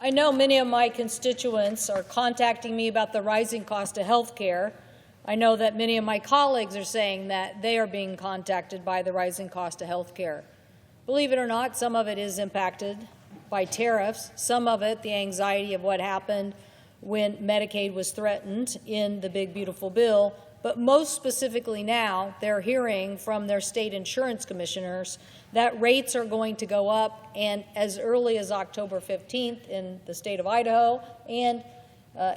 I know many of my constituents are contacting me about the rising cost of health care. I know that many of my colleagues are saying that they are being contacted by the rising cost of health care. Believe it or not, some of it is impacted by tariffs, some of it the anxiety of what happened when Medicaid was threatened in the big, beautiful bill, but most specifically now, they're hearing from their state insurance commissioners that rates are going to go up, and as early as October 15th in the state of Idaho and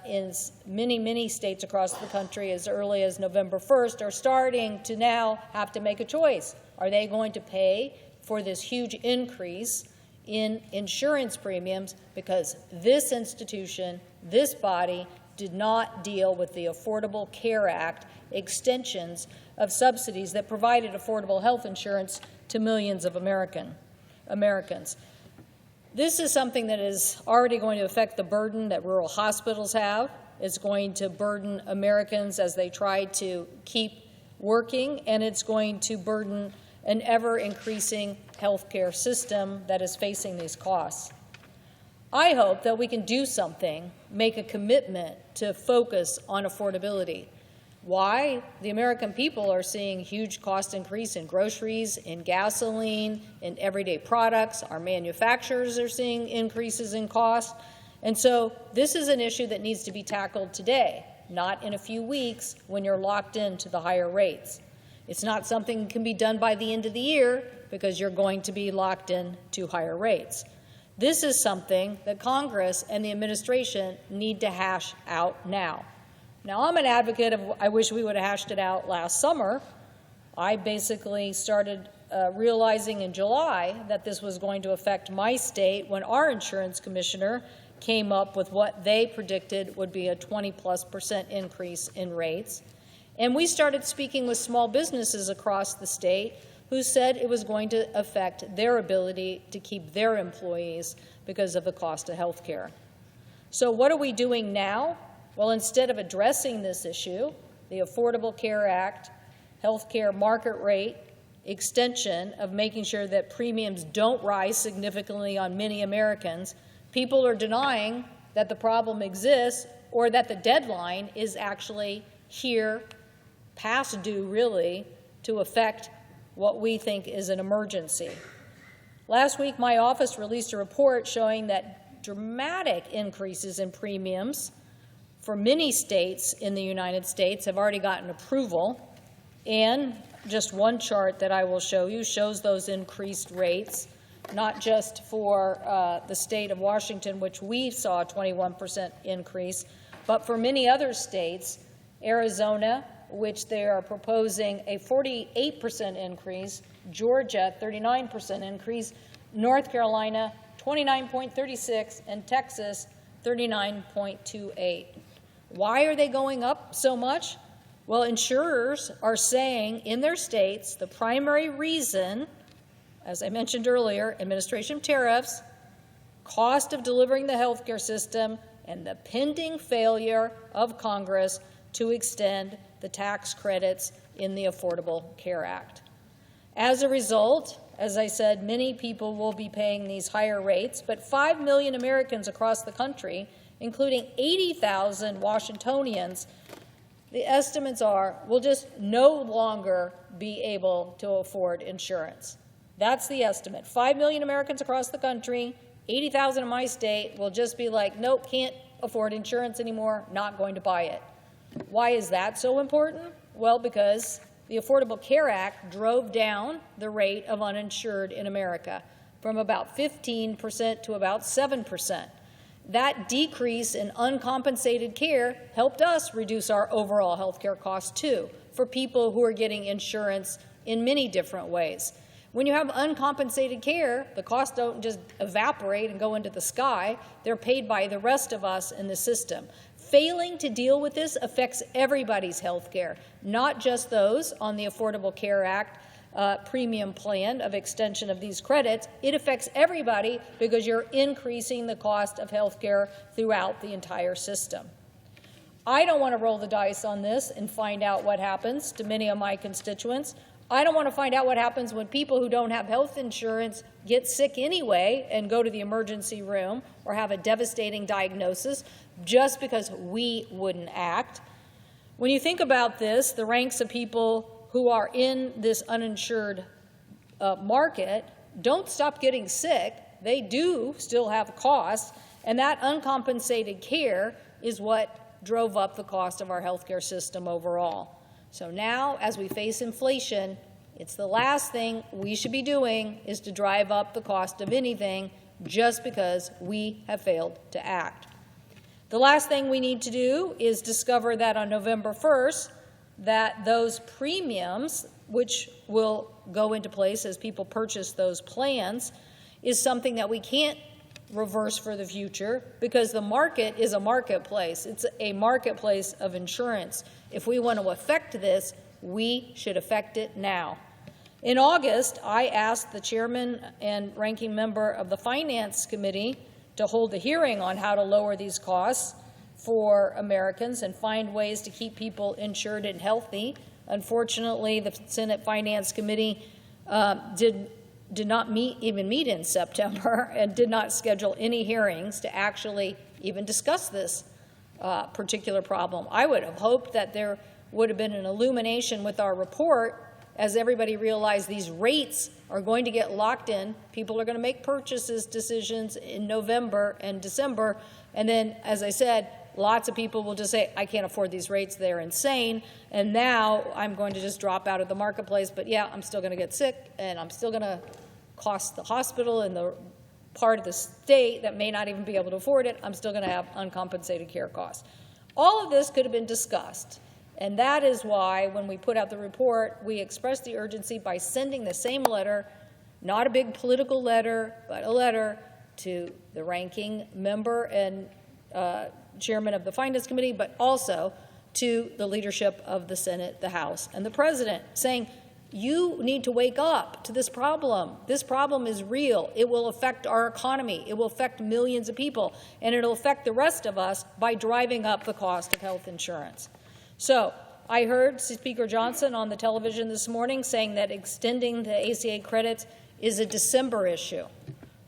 in many, many states across the country as early as November 1st are starting to now have to make a choice. Are they going to pay for this huge increase in insurance premiums because this institution, this body, did not deal with the Affordable Care Act extensions of subsidies that provided affordable health insurance to millions of Americans. This is something that is already going to affect the burden that rural hospitals have. It's going to burden Americans as they try to keep working, and it's going to burden an ever-increasing healthcare system that is facing these costs. I hope that we can do something, make a commitment to focus on affordability. Why? The American people are seeing huge cost increase in groceries, in gasoline, in everyday products. Our manufacturers are seeing increases in cost. And so this is an issue that needs to be tackled today, not in a few weeks when you're locked into the higher rates. It's not something that can be done by the end of the year because you're going to be locked in to higher rates. This is something that Congress and the administration need to hash out now. Now, I'm an advocate of, I wish we would have hashed it out last summer. I basically started realizing in July that this was going to affect my state when our insurance commissioner came up with what they predicted would be a 20+% increase in rates. And we started speaking with small businesses across the state who said it was going to affect their ability to keep their employees because of the cost of health care. So what are we doing now? Well, instead of addressing this issue, the Affordable Care Act, health care market rate, extension of making sure that premiums don't rise significantly on many Americans, people are denying that the problem exists or that the deadline is actually here, past due really, to affect what we think is an emergency. Last week, my office released a report showing that dramatic increases in premiums for many states in the United States have already gotten approval, and just one chart that I will show you shows those increased rates, not just for the state of Washington, which we saw a 21% increase, but for many other states, Arizona, which they are proposing a 48% increase, Georgia, 39% increase, North Carolina, 29.36, and Texas, 39.28. Why are they going up so much? Well, insurers are saying in their states the primary reason, as I mentioned earlier, administration tariffs, cost of delivering the healthcare system, and the pending failure of Congress to extend the tax credits in the Affordable Care Act. As a result, as I said, many people will be paying these higher rates, but 5 million Americans across the country, including 80,000 Washingtonians, the estimates are, will just no longer be able to afford insurance. That's the estimate. 5 million Americans across the country, 80,000 in my state will just be like, nope, can't afford insurance anymore, not going to buy it. Why is that so important? Well, because the Affordable Care Act drove down the rate of uninsured in America from about 15% to about 7%. That decrease in uncompensated care helped us reduce our overall health care costs, too, for people who are getting insurance in many different ways. When you have uncompensated care, the costs don't just evaporate and go into the sky. They're paid by the rest of us in the system. Failing to deal with this affects everybody's health care, not just those on the Affordable Care Act premium plan of extension of these credits. It affects everybody because you're increasing the cost of health care throughout the entire system. I don't want to roll the dice on this and find out what happens to many of my constituents. I don't want to find out what happens when people who don't have health insurance get sick anyway and go to the emergency room or have a devastating diagnosis just because we wouldn't act. When you think about this, the ranks of people who are in this uninsured market don't stop getting sick. They do still have costs, and that uncompensated care is what drove up the cost of our healthcare system overall. So now, as we face inflation, it's the last thing we should be doing is to drive up the cost of anything just because we have failed to act. The last thing we need to do is discover that on November 1st, that those premiums, which will go into place as people purchase those plans, is something that we can't reverse for the future because the market is a marketplace. It's a marketplace of insurance. If we want to affect this, we should affect it now. In August, I asked the chairman and ranking member of the Finance Committee to hold a hearing on how to lower these costs for Americans and find ways to keep people insured and healthy. Unfortunately, the Senate Finance Committee did not even meet in September and did not schedule any hearings to actually even discuss this particular problem. I would have hoped that there would have been an illumination with our report as everybody realized these rates are going to get locked in. People are going to make purchases decisions in November and December. And then, as I said, lots of people will just say, I can't afford these rates, they're insane. And now I'm going to just drop out of the marketplace. But yeah, I'm still going to get sick, and I'm still going to cost the hospital and the part of the state that may not even be able to afford it. I'm still going to have uncompensated care costs. All of this could have been discussed. And that is why, when we put out the report, we expressed the urgency by sending the same letter, not a big political letter, but a letter to the ranking member and chairman of the Finance Committee, but also to the leadership of the Senate, the House, and the President, saying, you need to wake up to this problem. This problem is real. It will affect our economy. It will affect millions of people, and it'll affect the rest of us by driving up the cost of health insurance. So I heard Speaker Johnson on the television this morning saying that extending the ACA credits is a December issue.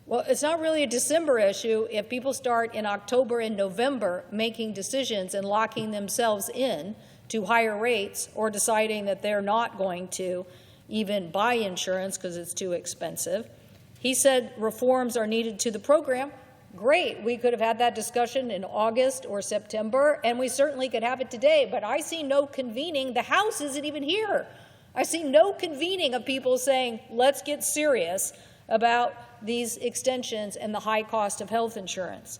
Well, it's not really a December issue if people start in October and November making decisions and locking themselves in to higher rates or deciding that they're not going to even buy insurance because it's too expensive. He said reforms are needed to the program. Great, we could have had that discussion in August or September, and we certainly could have it today, but I see no convening. The House isn't even here. I see no convening of people saying, let's get serious about these extensions and the high cost of health insurance.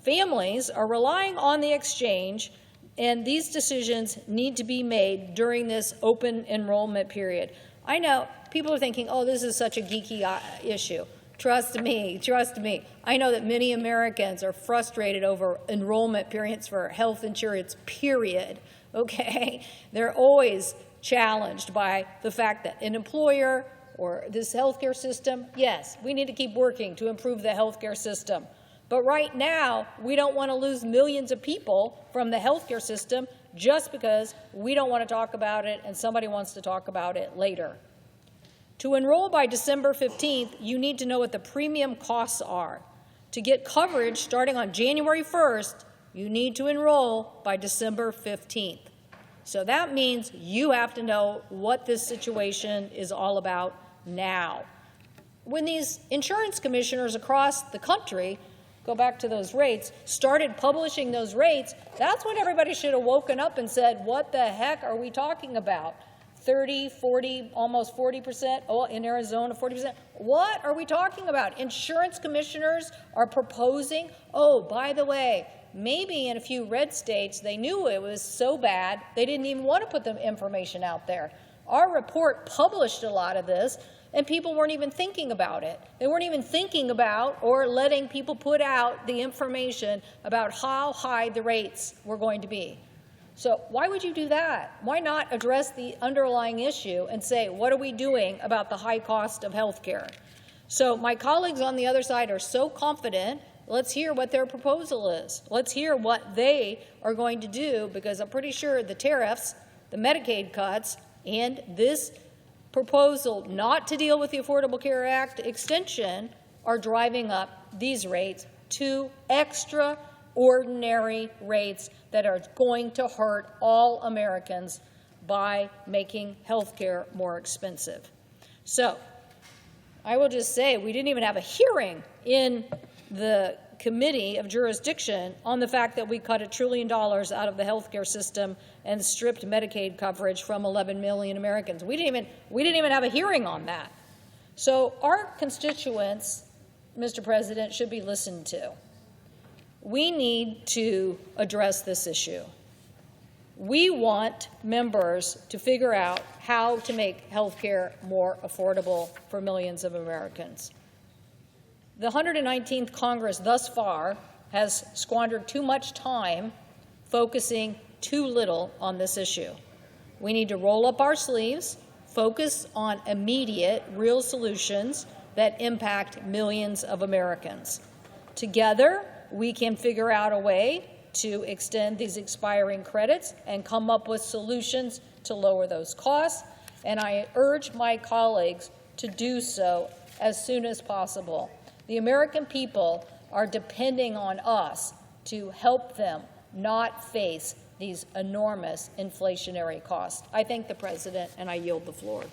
Families are relying on the exchange, and these decisions need to be made during this open enrollment period. I know people are thinking, oh, this is such a geeky issue. Trust me, trust me. I know that many Americans are frustrated over enrollment periods for health insurance, period, okay? They're always challenged by the fact that an employer or this healthcare system, yes, we need to keep working to improve the healthcare system. But right now, we don't want to lose millions of people from the healthcare system just because we don't want to talk about it and somebody wants to talk about it later. To enroll by December 15th, you need to know what the premium costs are. To get coverage starting on January 1st, you need to enroll by December 15th. So that means you have to know what this situation is all about now. When these insurance commissioners across the country, go back to those rates, started publishing those rates, that's when everybody should have woken up and said, what the heck are we talking about? 30, 40, almost 40%, oh, in Arizona, 40%. What are we talking about? Insurance commissioners are proposing, oh, by the way, maybe in a few red states, they knew it was so bad, they didn't even want to put the information out there. Our report published a lot of this, and people weren't even thinking about it. They weren't even thinking about or letting people put out the information about how high the rates were going to be. So why would you do that? Why not address the underlying issue and say, what are we doing about the high cost of health care? So my colleagues on the other side are so confident. Let's hear what their proposal is. Let's hear what they are going to do, because I'm pretty sure the tariffs, the Medicaid cuts, and this proposal not to deal with the Affordable Care Act extension are driving up these rates to extraordinary rates that are going to hurt all Americans by making health care more expensive. So I will just say we didn't even have a hearing in the Committee of Jurisdiction on the fact that we cut $1 trillion out of the health care system and stripped Medicaid coverage from 11 million Americans. We didn't even have a hearing on that. So our constituents, Mr. President, should be listened to. We need to address this issue. We want members to figure out how to make health care more affordable for millions of Americans. The 119th Congress thus far has squandered too much time focusing too little on this issue. We need to roll up our sleeves, focus on immediate, real solutions that impact millions of Americans. Together, we can figure out a way to extend these expiring credits and come up with solutions to lower those costs, and I urge my colleagues to do so as soon as possible. The American people are depending on us to help them not face these enormous inflationary costs. I thank the President, and I yield the floor.